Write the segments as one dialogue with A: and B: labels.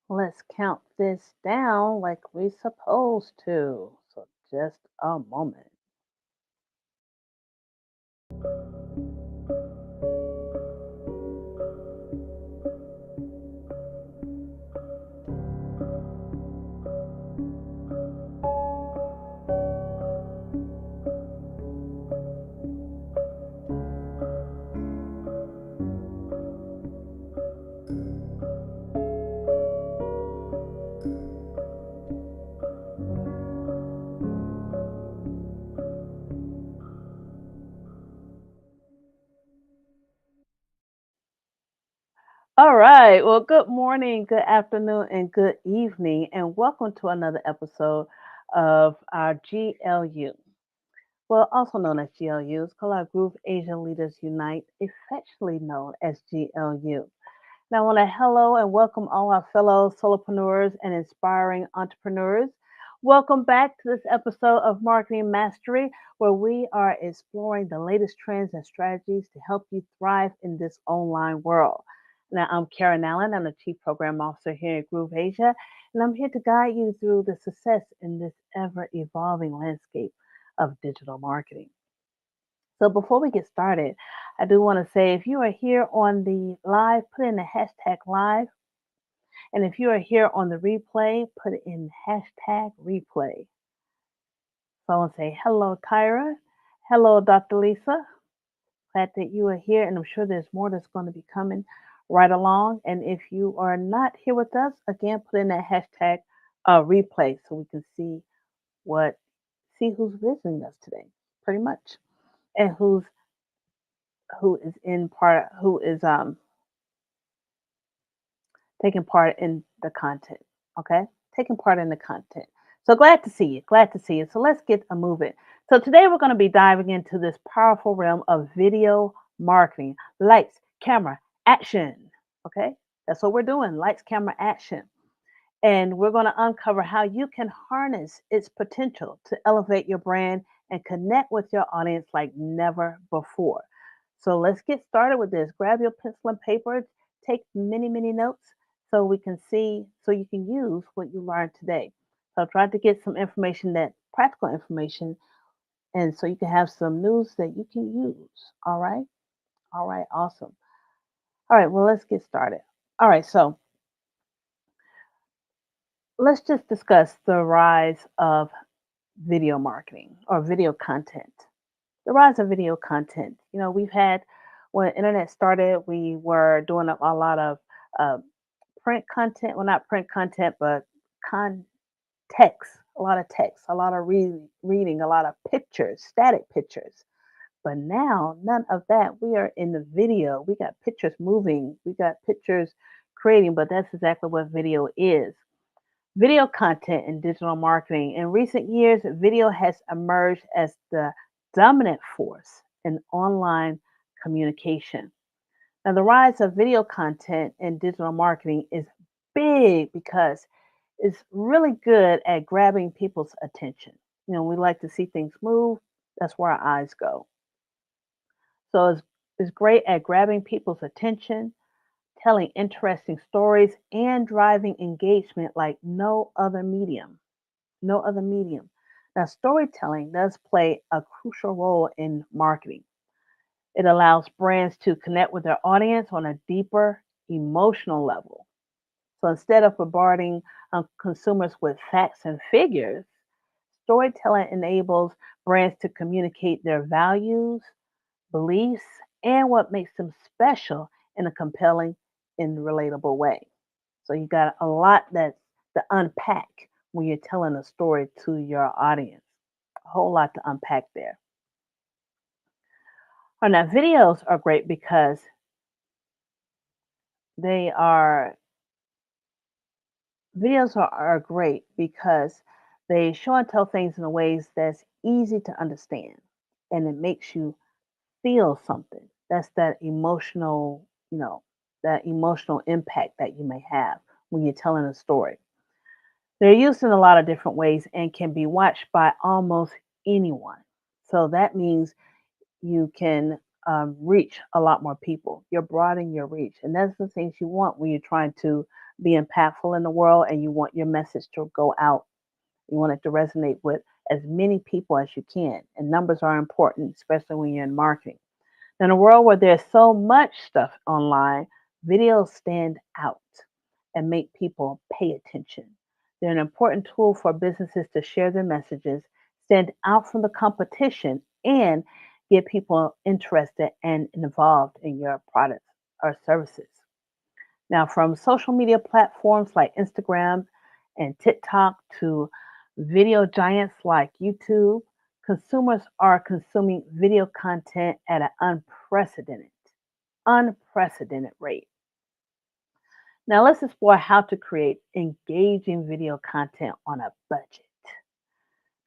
A: Let's count this down like we supposed to. So just a moment. All right. Well, good morning, good afternoon, and good evening, and welcome to another episode of our GLU. Well, also known as GLUs, Collab Group Asian Leaders Unite, affectionately known as GLU. Now, I want to hello and welcome all our fellow solopreneurs and inspiring entrepreneurs. Welcome back to this episode of Marketing Mastery, where we are exploring the latest trends and strategies to help you thrive in this online world. Now, I'm Karen Allen. I'm the Chief Program Officer here at Groove Asia, and I'm here to guide you through the success in this ever evolving landscape of digital marketing. So before we get started, I do want to say if you are here on the live, put in the hashtag live. And if you are here on the replay, put in hashtag replay. So I want to say hello, Tyra. Hello, Dr. Lisa. Glad that you are here. And I'm sure there's more that's going to be coming right along. And if you are not here with us, again, put in that hashtag replay so we can what see who's visiting us today, pretty much, and who is taking part in the content. Okay, taking part in the content. So glad to see you. Glad to see you. So let's get a moving. So today we're going to be diving into this powerful realm of video marketing. Lights, camera, action. Okay, that's what we're doing. Lights, camera, action. And we're going to uncover how you can harness its potential to elevate your brand and connect with your audience like never before. So let's get started with this. Grab your pencil and paper, take many, many notes so you can use what you learned today. So try to get some information practical information, and so you can have some news that you can use. All right. All right. Awesome. All right. Well, let's get started. All right. So let's just discuss the rise of video marketing or video content. The rise of video content. We've had when internet started, we were doing a lot of uh, print content. Well, not print content, but con text. A lot of text, a lot of reading, a lot of pictures, static pictures. But now, none of that. We are in the video. We got pictures moving. We got pictures creating. But that's exactly what video is. Video content in digital marketing. In recent years, video has emerged as the dominant force in online communication. Now, the rise of video content in digital marketing is big because it's really good at grabbing people's attention. We like to see things move, that's where our eyes go. So it's great at grabbing people's attention, telling interesting stories, and driving engagement like no other medium. No other medium. Now, storytelling does play a crucial role in marketing. It allows brands to connect with their audience on a deeper emotional level. So instead of bombarding consumers with facts and figures, storytelling enables brands to communicate their values, beliefs, and what makes them special in a compelling and relatable way. So you got a lot that's to unpack when you're telling a story to your audience. A whole lot to unpack there. Oh, now videos are great because they are videos are great because they show and tell things in a ways that's easy to understand, and it makes you feel something. That's that emotional impact that you may have when you're telling a story. They're used in a lot of different ways and can be watched by almost anyone. So that means you can reach a lot more people. You're broadening your reach, and that's the things you want when you're trying to be impactful in the world and you want your message to go out. You want it to resonate with as many people as you can. And numbers are important, especially when you're in marketing. In a world where there's so much stuff online, videos stand out and make people pay attention. They're an important tool for businesses to share their messages, stand out from the competition, and get people interested and involved in your products or services. Now, from social media platforms like Instagram and TikTok to video giants like YouTube, consumers are consuming video content at an unprecedented rate. Now, let's explore how to create engaging video content on a budget.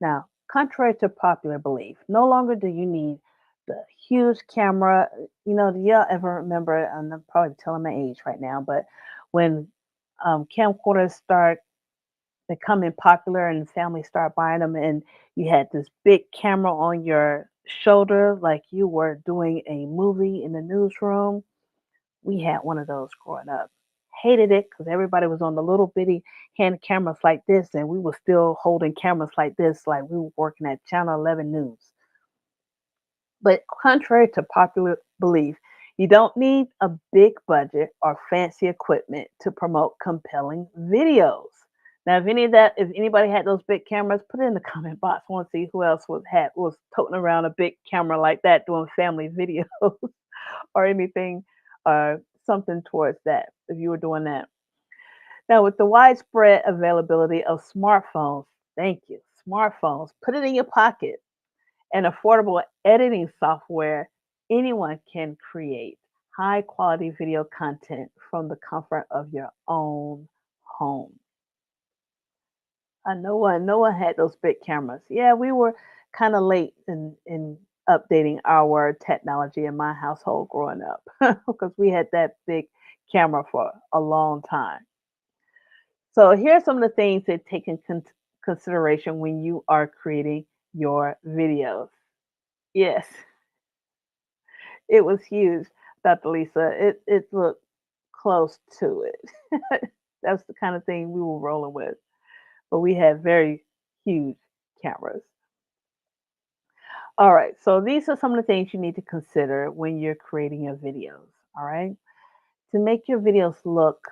A: Now, contrary to popular belief, no longer do you need the huge camera. Do y'all ever remember? And I'm probably telling my age right now, but when camcorders start becoming popular and families start buying them, and you had this big camera on your shoulder, like you were doing a movie in the newsroom. We had one of those growing up. Hated it because everybody was on the little bitty hand cameras like this, and we were still holding cameras like this, like we were working at Channel 11 News. But contrary to popular belief, you don't need a big budget or fancy equipment to promote compelling videos. Now, if anybody had those big cameras, put it in the comment box. I want to see who else was toting around a big camera like that doing family videos or anything, something towards that. If you were doing that, now with the widespread availability of smartphones, thank you, smartphones, put it in your pocket and affordable editing software, anyone can create high quality video content from the comfort of your own home. No one had those big cameras. Yeah, we were kind of late in updating our technology in my household growing up because we had that big camera for a long time. So here's some of the things that take in consideration when you are creating your videos. Yes, it was huge, Dr. Lisa. It looked close to it. That's the kind of thing we were rolling with. But we had very huge cameras. All right, so these are some of the things you need to consider when you're creating your videos. All right, to make your videos look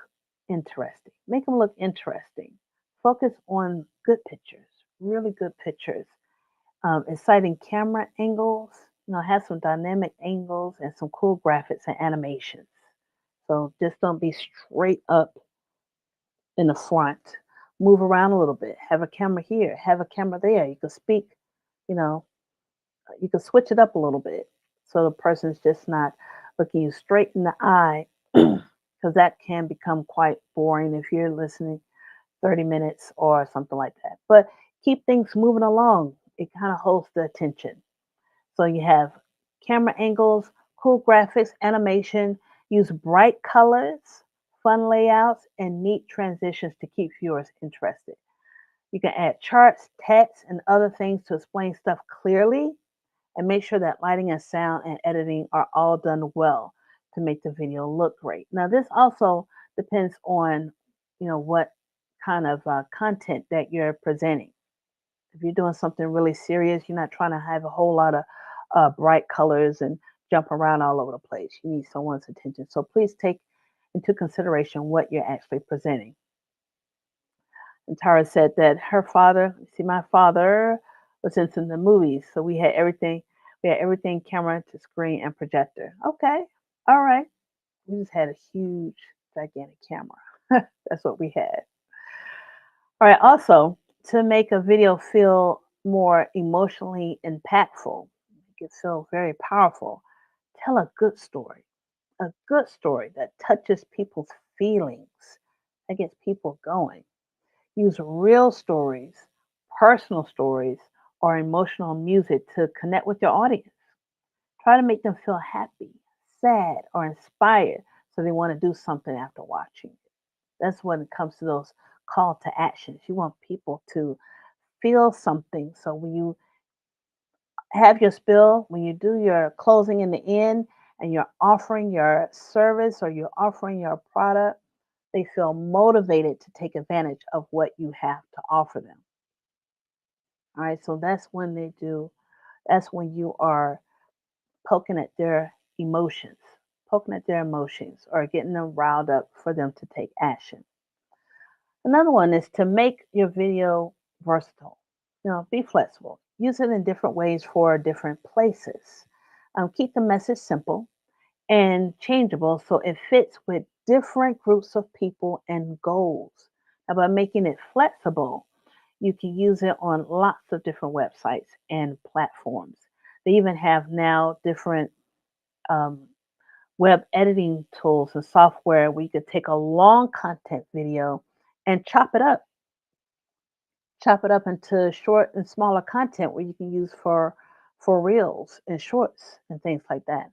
A: interesting, make them look interesting. Focus on good pictures, really good pictures, exciting camera angles. Have some dynamic angles and some cool graphics and animations. So just don't be straight up in the front. Move around a little bit. Have a camera here, have a camera there. You can speak, you know, you can switch it up a little bit so the person's just not looking you straight in the eye because that can become quite boring if you're listening 30 minutes or something like that. But keep things moving along. It kind of holds the attention. So you have camera angles, cool graphics, animation, use bright colors, fun layouts, and neat transitions to keep viewers interested. You can add charts, text, and other things to explain stuff clearly and make sure that lighting and sound and editing are all done well to make the video look great. Now, this also depends on, what kind of content that you're presenting. If you're doing something really serious, you're not trying to have a whole lot of bright colors and jump around all over the place. You need someone's attention. So please take into consideration what you're actually presenting. And Tara said that her father, see, my father was into the movies, so we had everything. We had everything camera to screen and projector. Okay, all right. We just had a huge, gigantic camera. That's what we had. All right. Also, to make a video feel more emotionally impactful, make it feel very powerful, tell a good story. A good story that touches people's feelings, that gets people going. Use real stories, personal stories, or emotional music to connect with your audience. Try to make them feel happy, sad, or inspired so they want to do something after watching it. That's when it comes to those call to actions. You want people to feel something. So when you have your spill, when you do your closing in the end and you're offering your service or you're offering your product, They feel motivated to take advantage of what you have to offer them. All right. So that's when you are poking at their emotions, poking at their emotions or getting them riled up for them to take action. Another one is to make your video versatile. Be flexible. Use it in different ways for different places. Keep the message simple and changeable so it fits with different groups of people and goals. Now, by making it flexible, you can use it on lots of different websites and platforms. They even have now different um, web editing tools and software where you could take a long content video and chop it up into short and smaller content where you can use for reels and shorts and things like that.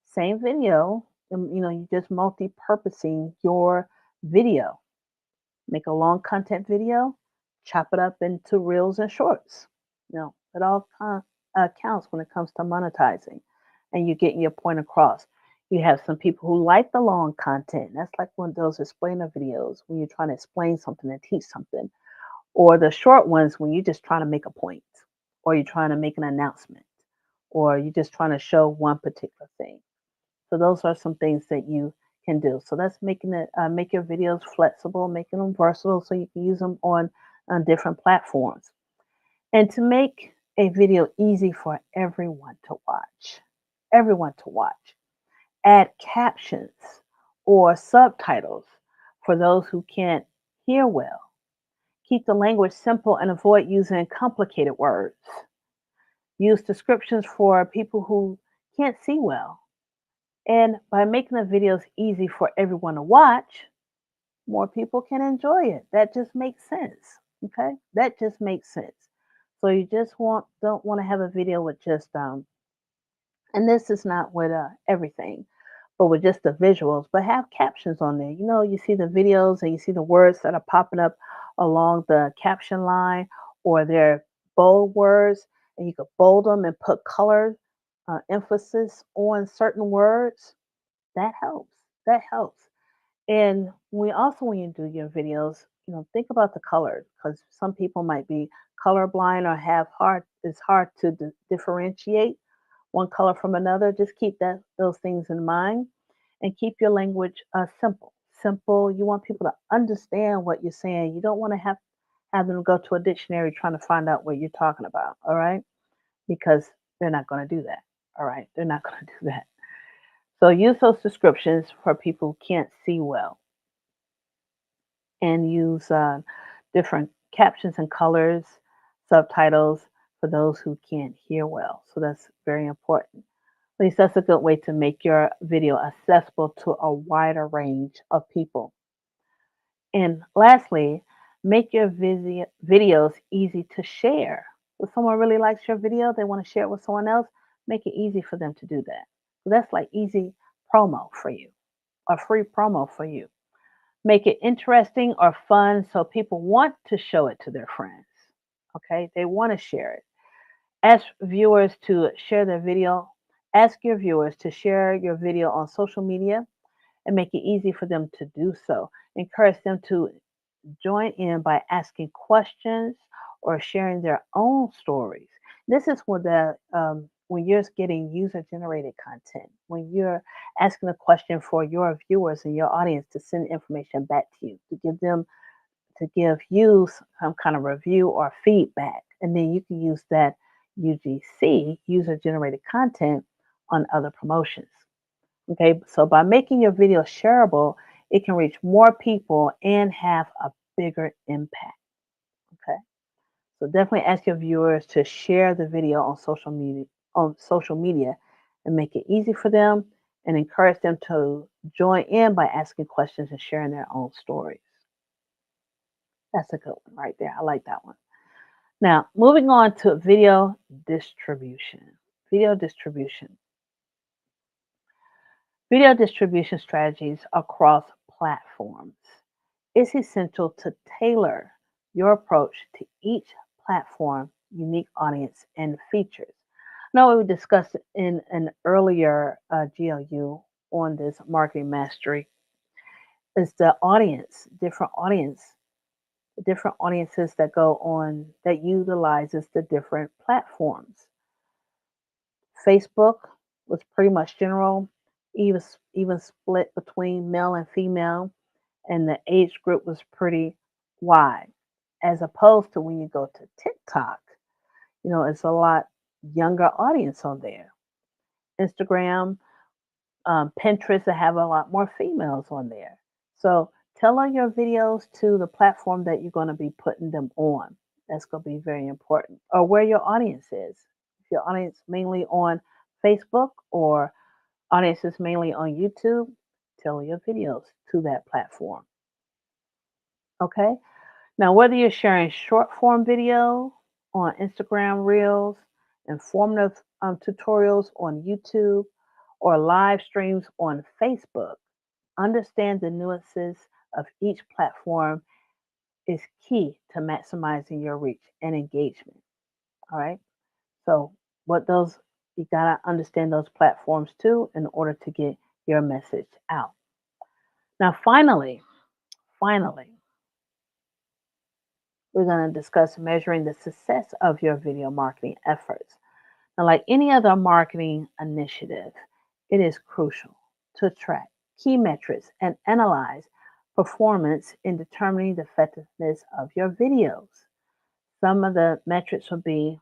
A: Same video, you just multi-purposing your video. Make a long content video, chop it up into reels and shorts. It all counts when it comes to monetizing, and you're getting your point across. You have some people who like the long content. That's like one of those explainer videos when you're trying to explain something and teach something, or the short ones when you're just trying to make a point, or you're trying to make an announcement, or you're just trying to show one particular thing. So those are some things that you can do. So that's making it make your videos flexible, making them versatile, so you can use them on different platforms. And to make a video easy for everyone to watch, add captions or subtitles for those who can't hear well. Keep the language simple and avoid using complicated words. Use descriptions for people who can't see well. And by making the videos easy for everyone to watch, more people can enjoy it. That just makes sense. Okay? That just makes sense. So you just don't want to have a video with just and this is not with everything, but with just the visuals, but have captions on there. You see the videos and you see the words that are popping up along the caption line, or they're bold words, and you could bold them and put color emphasis on certain words. That helps. That helps. And when you do your videos, think about the colors, because some people might be colorblind or it's hard to differentiate one color from another. Just keep those things in mind, and keep your language simple. Simple. You want people to understand what you're saying. You don't want to have them go to a dictionary trying to find out what you're talking about. All right, because they're not going to do that. All right, they're not going to do that. So use those descriptions for people who can't see well, and use different captions and colors, subtitles for those who can't hear well. So that's very important. At least that's a good way to make your video accessible to a wider range of people. And lastly, make your videos easy to share. If someone really likes your video, they want to share it with someone else, make it easy for them to do that. So that's like easy promo for you, a free promo for you. Make it interesting or fun so people want to show it to their friends. Okay, they want to share it. Ask viewers to share their video. Ask your viewers to share your video on social media and make it easy for them to do so. Encourage them to join in by asking questions or sharing their own stories. This is when you're getting user generated content, when you're asking a question for your viewers and your audience to send information back to you, to give you some kind of review or feedback. And then you can use that UGC, user generated content, on other promotions. Okay, so by making your video shareable, it can reach more people and have a bigger impact. Okay, so definitely ask your viewers to share the video on social media and make it easy for them, and encourage them to join in by asking questions and sharing their own stories. That's a good one right there. I like that one. Now, moving on to video distribution. Video distribution. Video distribution strategies across platforms. It's essential to tailor your approach to each platform, unique audience, and features. I know we discussed in an earlier GLU on this marketing mastery. is the audience, different audiences that go on that utilizes the different platforms. Facebook was pretty much general, even split between male and female, and the age group was pretty wide. As opposed to when you go to TikTok, it's a lot younger audience on there. Instagram, Pinterest, that have a lot more females on there. So tailor your videos to the platform that you're going to be putting them on. That's going to be very important. Or where your audience is. If your audience mainly on Facebook or audience is mainly on YouTube, tailor your videos to that platform. Okay. Now, whether you're sharing short form video on Instagram Reels, informative tutorials on YouTube, or live streams on Facebook, understand the nuances of each platform is key to maximizing your reach and engagement. All right. So, you got to understand those platforms too in order to get your message out. Now, finally, we're going to discuss measuring the success of your video marketing efforts. Now, like any other marketing initiative, it is crucial to track key metrics and analyze performance in determining the effectiveness of your videos. Some of the metrics will be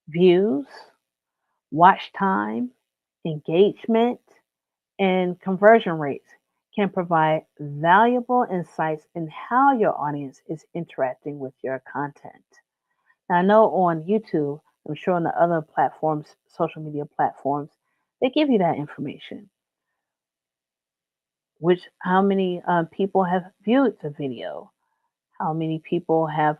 A: views, watch time, engagement, and conversion rates can provide valuable insights in how your audience is interacting with your content. Now, I know on YouTube, I'm sure on the other platforms, social media platforms, they give you that information. How many people have viewed the video? How many people have,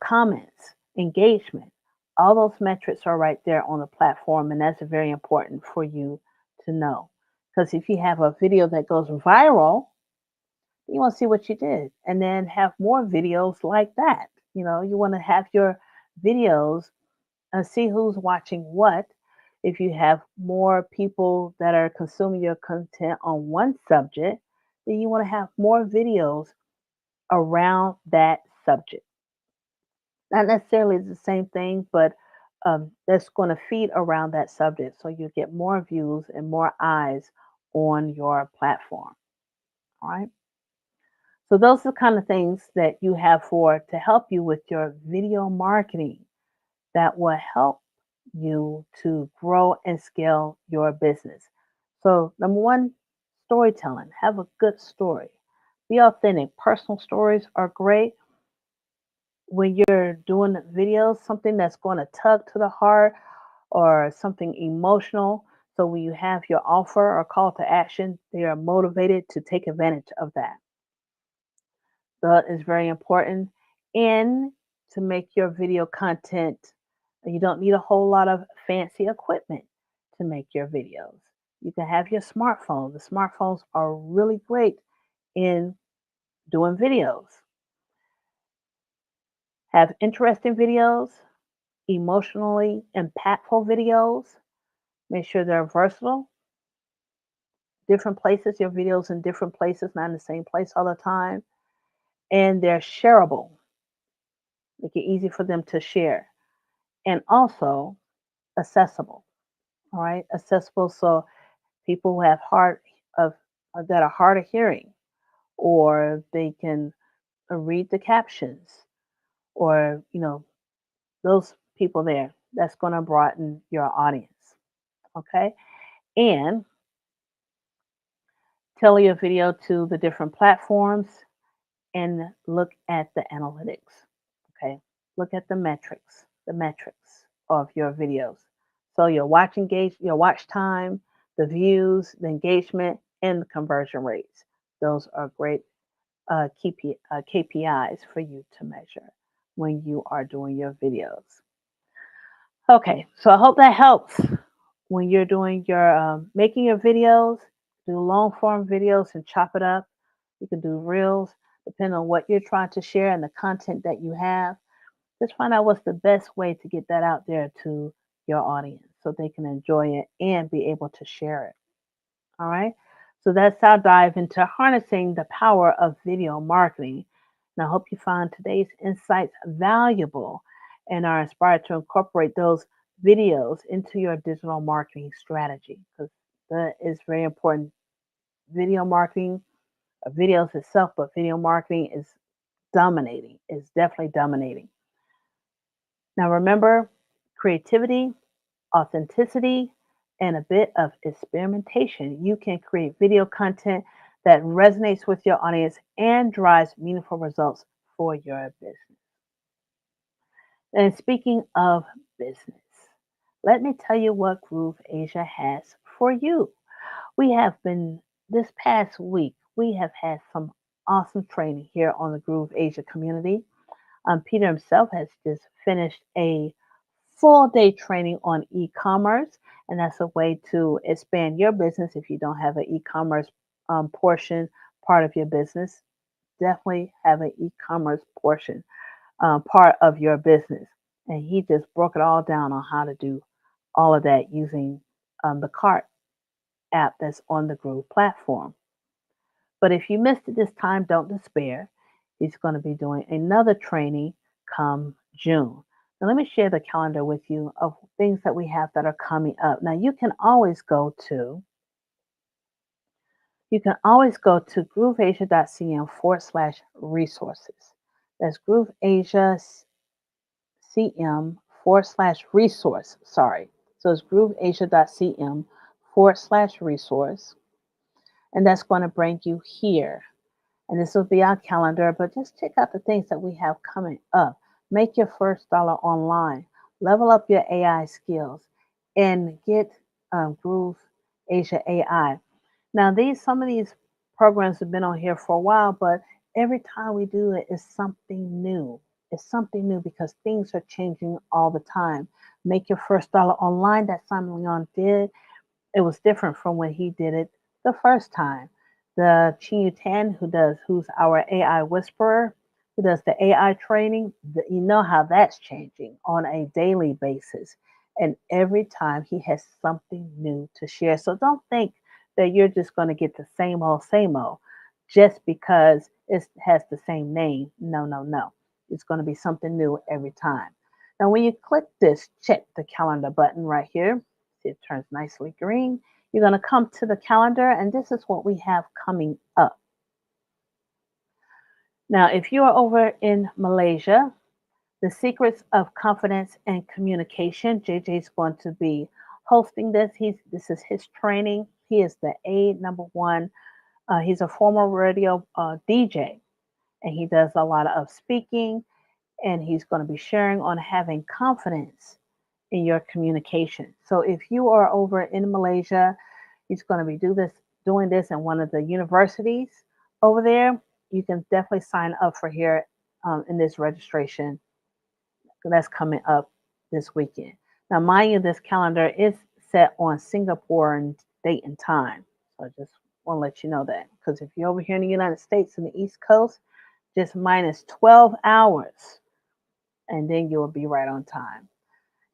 A: comments, engagement? All those metrics are right there on the platform, and that's very important for you to know. Because if you have a video that goes viral, you want to see what you did, and then have more videos like that. You want to have your videos and see who's watching what. If you have more people that are consuming your content on one subject, then you want to have more videos around that subject. Not necessarily the same thing, but that's going to feed around that subject. So you get more views and more eyes on your platform. All right. So those are the kind of things that you have to help you with your video marketing that will help you to grow and scale your business. So, number one, storytelling. Have a good story. Be authentic. Personal stories are great when you're doing videos, something that's going to tug to the heart or something emotional. So, when you have your offer or call to action, they are motivated to take advantage of that. That is very important. And to make your video content, you don't need a whole lot of fancy equipment to make your videos. You can have your smartphone. The smartphones are really great in doing videos. Have interesting videos, emotionally impactful videos. Make sure they're versatile. Different places, your videos in different places, not in the same place all the time. And they're shareable. Make it easy for them to share. And also accessible. All right, accessible so people who have of that are hard of hearing, or they can read the captions, or those people there. That's going to broaden your audience. Okay, and tailor your video to the different platforms and look at the analytics. Okay, look at the metrics of your videos. So your watch time, the views, the engagement, and the conversion rates. Those are great KPIs for you to measure when you are doing your videos. Okay, so I hope that helps when you're doing your making your videos. Do long form videos and chop it up. You can do reels, depending on what you're trying to share and the content that you have. Just find out what's the best way to get that out there to your audience so they can enjoy it and be able to share it. All right. So that's our dive into harnessing the power of video marketing. And I hope you found today's insights valuable and are inspired to incorporate those videos into your digital marketing strategy because that is very important. Video marketing, videos itself, but video marketing is dominating, is definitely dominating. Now remember, creativity, authenticity, and a bit of experimentation, you can create video content that resonates with your audience and drives meaningful results for your business. And speaking of business, let me tell you what Groove Asia has for you. We have been, this past week, we have had some awesome training here on the Groove Asia community. Peter himself has just finished a full day training on e-commerce, and that's a way to expand your business if you don't have an e-commerce portion part of your business. Definitely have an e-commerce portion part of your business, and he just broke it all down on how to do all of that using the Cart app that's on the Groove platform. But if you missed it this time, don't despair. He's going to be doing another training come June. Now, let me share the calendar with you of things that we have that are coming up. Now, you can always go to grooveasia.cm/resources. That's grooveasia.cm/resource. Sorry. So it's grooveasia.cm/resource. And that's going to bring you here. And this will be our calendar, but just check out the things that we have coming up. Make your first dollar online, level up your AI skills, and get Groove Asia AI. Now, some of these programs have been on here for a while, but every time we do it, it's something new. It's something new because things are changing all the time. Make your first dollar online that Simon Leon did. It was different from when he did it the first time. The Chin Tan, who's our AI whisperer, who does the AI training, you know how that's changing on a daily basis. And every time he has something new to share. So don't think that you're just going to get the same old, just because it has the same name. No, no, no. It's going to be something new every time. Now, when you click this check the calendar button right here, see it turns nicely green. You're going to come to the calendar, and this is what we have coming up. Now, if you are over in Malaysia, the secrets of confidence and communication, JJ is going to be hosting this. This is his training. He is the A number one. He's a former radio DJ, and he does a lot of speaking, and he's going to be sharing on having confidence in your communication. So if you are over in Malaysia, he's going to be doing this in one of the universities over there. You can definitely sign up for here in this registration that's coming up this weekend. Now, mind you, this calendar is set on Singapore date and time. So I just want to let you know that because if you're over here in the United States in the East Coast, just minus 12 hours, and then you'll be right on time.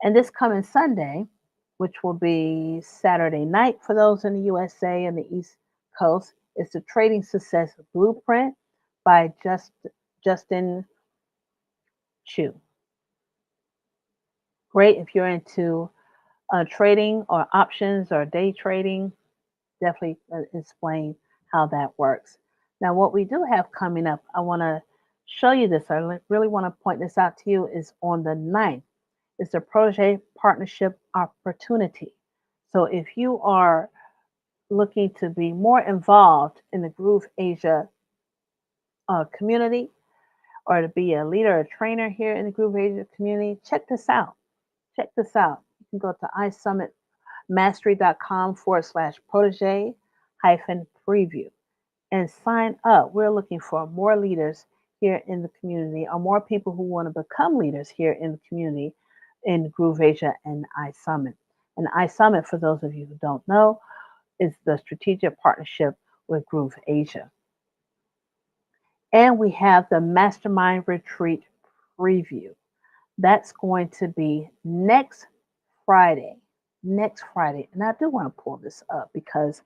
A: And this coming Sunday, which will be Saturday night for those in the USA and the East Coast, is the Trading Success Blueprint by Justin Chu. Great if you're into trading or options or day trading. Definitely explain how that works. Now, what we do have coming up, I want to show you this. I really want to point this out to you is on the 9th. It's a Protege Partnership Opportunity. So if you are looking to be more involved in the Groove Asia community or to be a leader or trainer here in the Groove Asia community, check this out. Check this out. You can go to isummitmastery.com/protege hyphen preview and sign up. We're looking for more leaders here in the community or more people who want to become leaders here in the community in Groove Asia and iSummit. And iSummit, for those of you who don't know, is the strategic partnership with Groove Asia. And we have the Mastermind Retreat preview. That's going to be next Friday. Next Friday. And I do want to pull this up because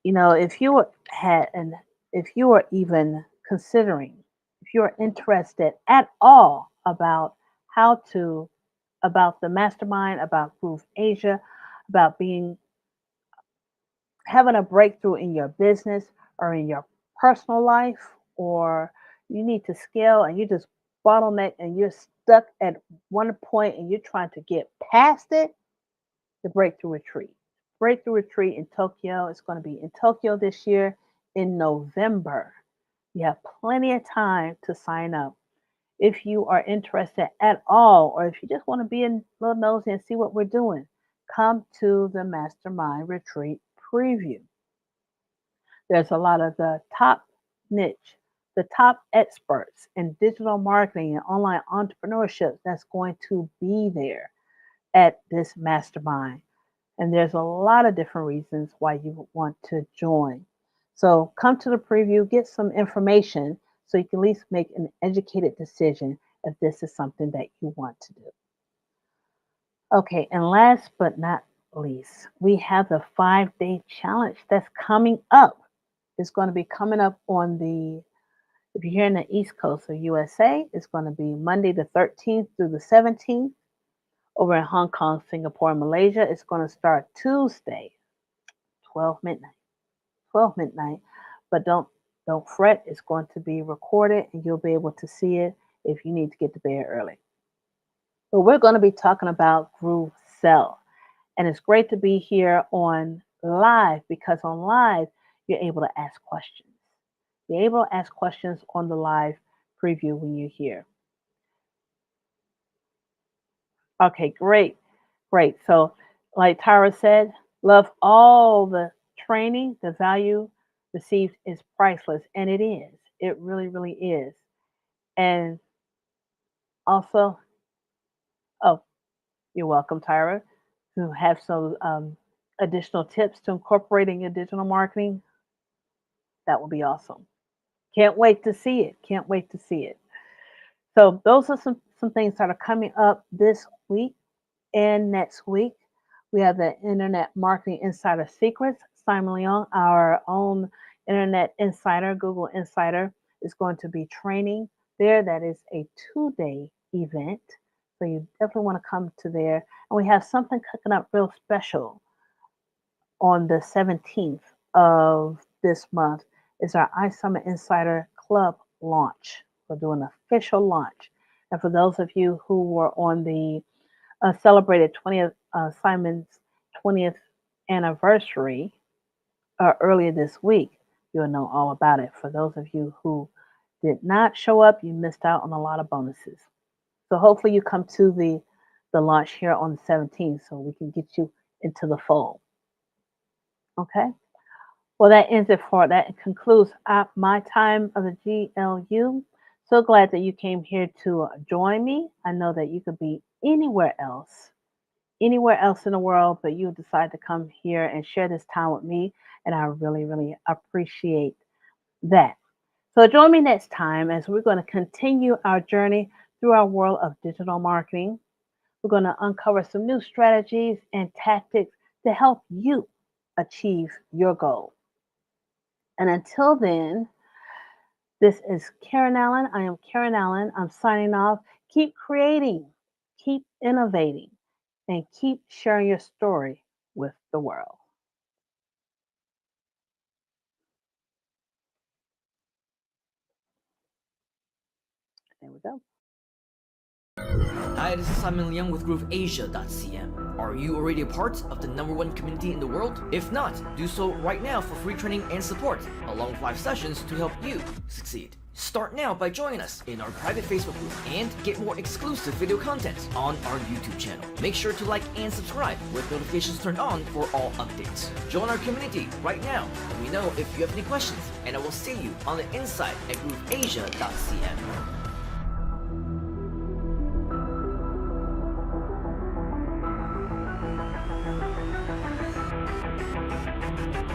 A: If you had and if you are even considering, if you are interested at all about how to about the mastermind, about Groove Asia, about being having a breakthrough in your business or in your personal life, or you need to scale and you just bottleneck and you're stuck at one point and you're trying to get past it, the Breakthrough Retreat. Breakthrough Retreat in Tokyo. It's going to be in Tokyo this year in November. You have plenty of time to sign up. If you are interested at all, or if you just want to be a little nosy and see what we're doing, come to the Mastermind Retreat preview. There's a lot of the top niche, the top experts in digital marketing and online entrepreneurship that's going to be there at this mastermind. And there's a lot of different reasons why you would want to join. So come to the preview, get some information so you can at least make an educated decision if this is something that you want to do. Okay, and last but not least, we have the 5-day challenge that's coming up. It's going to be coming up if you're here in the East Coast of USA, it's going to be Monday the 13th through the 17th. Over in Hong Kong, Singapore, and Malaysia, it's going to start Tuesday, 12 midnight. 12 midnight. But don't fret, it's going to be recorded and you'll be able to see it if you need to get to bed early. But we're going to be talking about Groove Sell. And it's great to be here on live because on live, you're able to ask questions. You're able to ask questions on the live preview when you're here. Okay, great. Great. So, like Tyra said, love all the training. The value received is priceless. And it is. It really, really is. And also, oh, you're welcome, Tyra, to have some additional tips to incorporating your digital marketing. That will be awesome. Can't wait to see it. Can't wait to see it. So those are some things that are coming up this week and next week. We have the Internet Marketing Insider Secrets. Simon Leong, our own Internet Insider, Google Insider, is going to be training there. That is a 2-day event. So you definitely want to come to there. And we have something cooking up real special on the 17th of this month. Is our iSummit Insider Club launch. We're doing an official launch. And for those of you who were on the celebrated Simon's 20th anniversary earlier this week, you'll know all about it. For those of you who did not show up, you missed out on a lot of bonuses. So hopefully you come to the launch here on the 17th so we can get you into the fold. Okay? Well, that concludes my time of the GLU. So glad that you came here to join me. I know that you could be anywhere else in the world, but you decide to come here and share this time with me. And I really, really appreciate that. So join me next time as we're going to continue our journey through our world of digital marketing. We're going to uncover some new strategies and tactics to help you achieve your goal. And until then, this is Karen Allen. I am Karen Allen. I'm signing off. Keep creating, keep innovating, and keep sharing your story with the world. There we go.
B: Hi, this is Simon Leong with GrooveAsia.cm. Are you already a part of the #1 community in the world? If not, do so right now for free training and support, along with live sessions to help you succeed. Start now by joining us in our private Facebook group and get more exclusive video content on our YouTube channel. Make sure to like and subscribe with notifications turned on for all updates. Join our community right now. Let me know if you have any questions, and I will see you on the inside at GrooveAsia.cm.